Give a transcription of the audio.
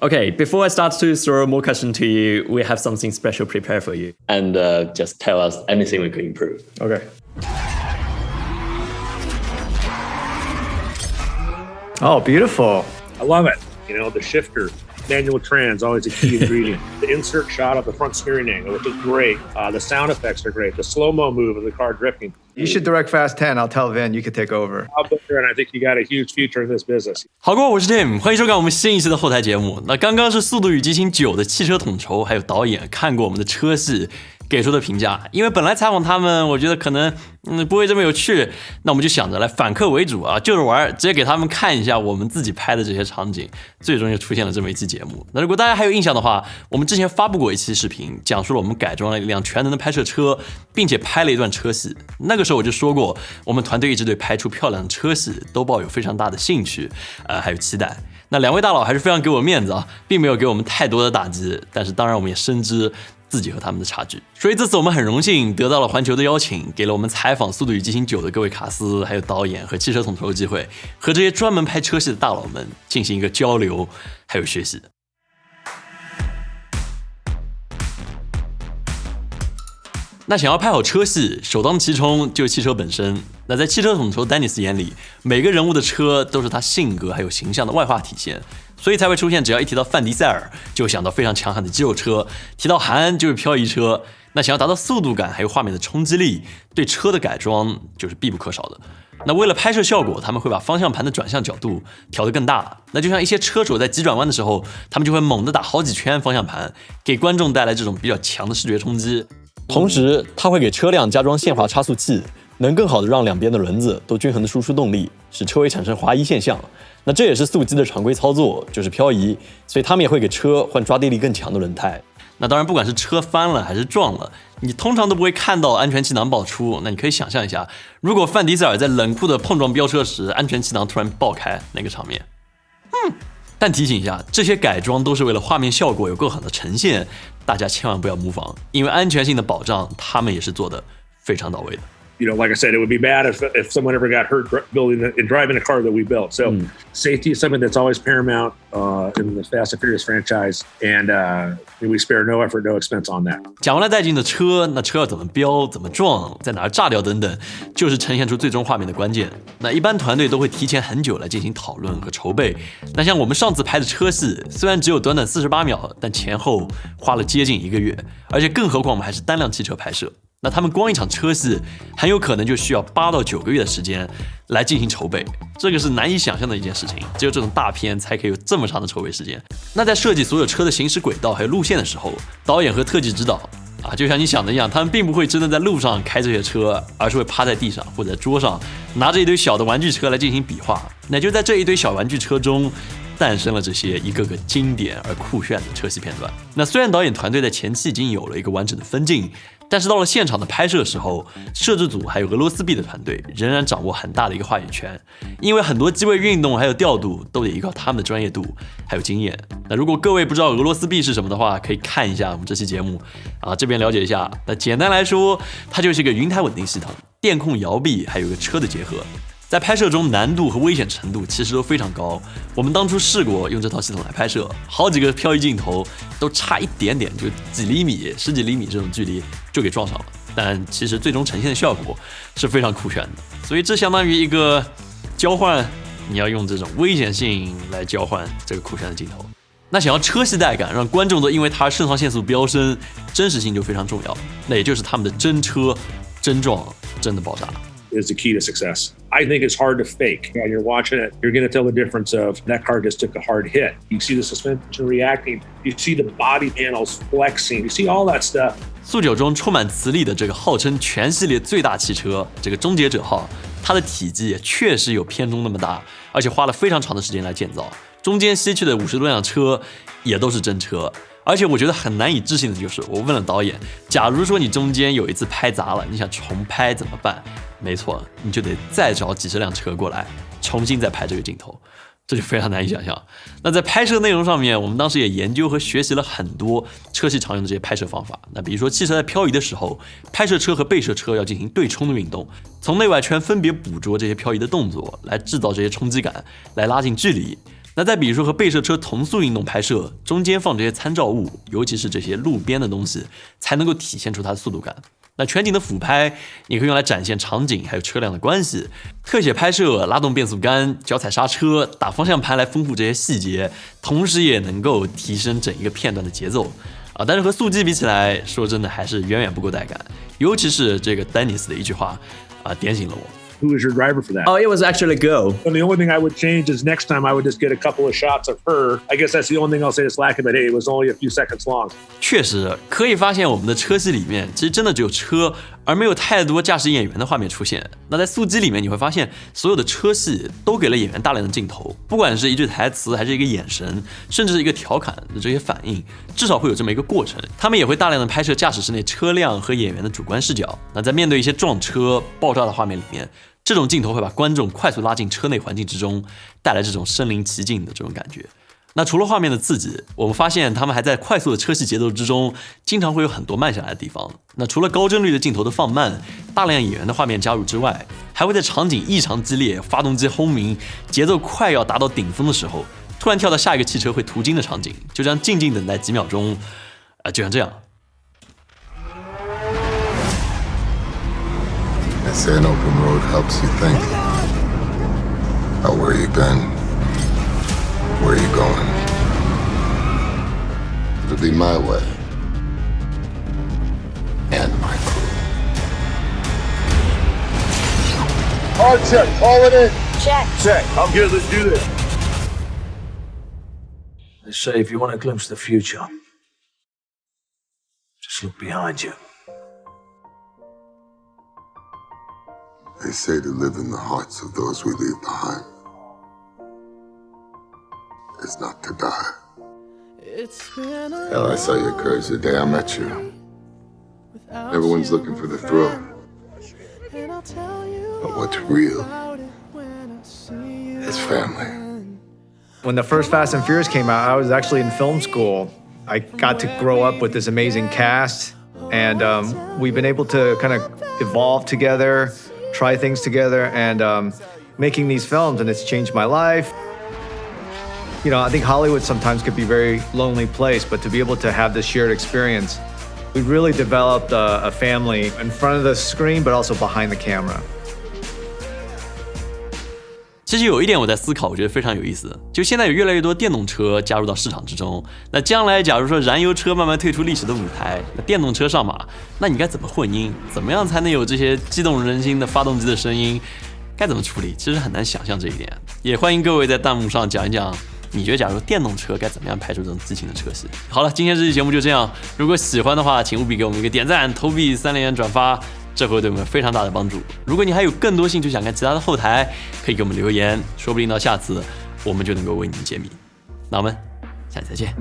Okay, before I start to throw more questions to you, we have something special prepared for you. And just tell us anything we could improve. Okay. Oh, beautiful. I love it. You know, the shifter, manual trans, always a key ingredient. The insert shot of the front steering angle, which is great. The sound effects are great. The slow-mo move of the car drifting. You should direct Fast 10. I'll tell Vin you could take over. I'll be there, and I think you got a huge future in this business. 好哥，我是 Tim， 欢迎收看我们新一期的后台节目。那刚刚是《速度与激情9》的汽车统筹还有导演看过我们的车试给出的评价，因为本来采访他们，我觉得可能不会这么有趣，那我们就想着来反客为主啊，就是玩，直接给他们看一下我们自己拍的这些场景，最终就出现了这么一期节目。那如果大家还有印象的话，我们之前发布过一期视频，讲述了我们改装了一辆全能的拍摄车，并且拍了一段车戏。那个时候我就说过，我们团队一直对拍出漂亮的车戏都抱有非常大的兴趣，还有期待。那两位大佬还是非常给我面子啊，并没有给我们太多的打击，但是当然我们也深知自己和他们的差距，所以这次我们很荣幸得到了环球的邀请，给了我们采访《速度与激情9》的各位卡司，还有导演和汽车统筹的机会，和这些专门拍车戏的大佬们进行一个交流，还有学习。那想要拍好车戏，首当其冲就是汽车本身。那在汽车统筹丹尼斯眼里，每个人物的车都是他性格还有形象的外化体现，所以才会出现只要一提到范迪塞尔，就想到非常强悍的肌肉车；提到韩就是漂移车。那想要达到速度感还有画面的冲击力，对车的改装就是必不可少的。那为了拍摄效果，他们会把方向盘的转向角度调得更大。那就像一些车手在急转弯的时候，他们就会猛地打好几圈方向盘，给观众带来这种比较强的视觉冲击。同时，它会给车辆加装限滑差速器，能更好的让两边的轮子都均衡的输出动力，使车尾产生滑移现象。那这也是速激的常规操作，就是漂移，所以他们也会给车换抓地力更强的轮胎。那当然，不管是车翻了还是撞了，你通常都不会看到安全气囊爆出。那你可以想象一下，如果范迪塞尔在冷酷的碰撞飙车时，安全气囊突然爆开，那个场面。但提醒一下，这些改装都是为了画面效果有更好的呈现，大家千万不要模仿，因为安全性的保障，他们也是做的非常到位的。You know, like I said, it would be bad if someone ever got hurt building and driving a car that we built. So safety is something that's always paramount in the Fast and Furious franchise, and we spare no effort, no expense on that. 讲完了带劲的车，那车要怎么飙、怎么撞、在哪儿炸掉等等，就是呈现出最终画面的关键。那一般团队都会提前很久来进行讨论和筹备。那像我们上次拍的车戏，虽然只有短短48秒，但前后花了接近1个月，而且更何况我们还是单辆汽车拍摄。那他们光一场车戏很有可能就需要8到9个月的时间来进行筹备，这个是难以想象的一件事情，只有这种大片才可以有这么长的筹备时间。那在设计所有车的行驶轨道还有路线的时候，导演和特技指导就像你想的一样，他们并不会真的在路上开这些车，而是会趴在地上或者在桌上拿着一堆小的玩具车来进行比划。那就在这一堆小玩具车中诞生了这些一个个经典而酷炫的车戏片段。那虽然导演团队在前期已经有了一个完整的分镜，但是到了现场的拍摄时候，摄制组还有俄罗斯币的团队仍然掌握很大的一个话语权，因为很多机位运动还有调度都得依靠他们的专业度还有经验。那如果各位不知道俄罗斯币是什么的话，可以看一下我们这期节目这边了解一下。那简单来说，它就是一个云台稳定系统、电控摇臂还有一个车的结合。在拍摄中难度和危险程度其实都非常高，我们当初试过用这套系统来拍摄，好几个漂移镜头都差一点点，就几厘米、10几厘米这种距离就给撞上了，但其实最终呈现的效果是非常酷炫的，所以这相当于一个交换，你要用这种危险性来交换这个酷炫的镜头。那想要车戏带感，让观众都因为它肾上腺素飙升，真实性就非常重要，那也就是他们的真车、真撞、真的爆炸is the key to success. I think it's hard to fake. When you're watching it, you're going to tell the difference of that car just took a hard hit. You see the suspension reacting. You see the body panels flexing. You see all that stuff. 速9中充满磁力的这个号称全系列最大汽车，这个终结者号，它的体积也确实有片中那么大，而且花了非常长的时间来建造。中间西去的50多辆车也都是真车。而且我觉得很难以置信的就是，我问了导演，假如说你中间有一次拍砸了，你想重拍怎么办？没错，你就得再找几十辆车过来，重新再拍这个镜头，这就非常难以想象。那在拍摄内容上面，我们当时也研究和学习了很多车系常用的这些拍摄方法。那比如说汽车在漂移的时候，拍摄车和被摄车要进行对冲的运动，从内外圈分别捕捉这些漂移的动作，来制造这些冲击感，来拉近距离。那再比如说和被摄车同速运动拍摄，中间放这些参照物，尤其是这些路边的东西，才能够体现出它的速度感。那全景的俯拍，你可以用来展现场景还有车辆的关系；特写拍摄，拉动变速杆、脚踩刹车、打方向盘来丰富这些细节，同时也能够提升整一个片段的节奏。但是和速激比起来，说真的还是远远不够带感。尤其是这个 Dennis 的一句话，点醒了我。Who was your driver for that? Oh, it was actually Go. And the only thing I would change is next time I would just get a couple of shots of her. I guess that's the only thing I'll say is lacking, but hey, it was only a few seconds long. 确实可以发现，我们的车戏里面其实真的只有车，而没有太多驾驶演员的画面出现。那在速激里面，你会发现所有的车戏都给了演员大量的镜头，不管是一句台词，还是一个眼神，甚至是一个调侃的这些反应，至少会有这么一个过程。他们也会大量的拍摄驾驶室内车辆和演员的主观视角。那在面对一些撞车、爆炸的画面里面，这种镜头会把观众快速拉进车内环境之中，带来这种身临其境的这种感觉。那除了画面的刺激，我们发现他们还在快速的车戏节奏之中，经常会有很多慢下来的地方。那除了高帧率的镜头的放慢，大量演员的画面加入之外，还会在场景异常激烈、发动机轰鸣、节奏快要达到顶峰的时候，突然跳到下一个汽车会途经的场景，就这样静静等待几秒钟，就像这样。They say an open road helps you think about where you've been, where you're going. It'll be my way and my crew. Hard check, call it in. Check. I'm good, let's do this. They say if you want to glimpse the future, just look behind you. They say to live in the hearts of those we leave behind is not to die. Hell, I saw your courage the day I met you. Everyone's looking for the thrill. But what's real is family. When the first Fast and Furious came out, I was actually in film school. I got to grow up with this amazing cast, and we've been able to kind of evolve together, try things together, and making these films, and it's changed my life. You know, I think Hollywood sometimes could be a very lonely place, but to be able to have this shared experience, we really developed a family in front of the screen, but also behind the camera. 其实有一点我在思考，我觉得非常有意思，就现在有越来越多电动车加入到市场之中，那将来假如说燃油车慢慢退出历史的舞台，那电动车上马，那你该怎么混音？怎么样才能有这些激动人心的发动机的声音？该怎么处理？其实很难想象这一点。也欢迎各位在弹幕上讲一讲，你觉得假如电动车该怎么样拍出这种激情的车戏？好了，今天这期节目就这样。如果喜欢的话，请务必给我们一个点赞、投币、3连转发。这会对我们非常大的帮助。如果你还有更多兴趣想看其他的后台，可以给我们留言，说不定到下次我们就能够为你们解密。那我们下期再见。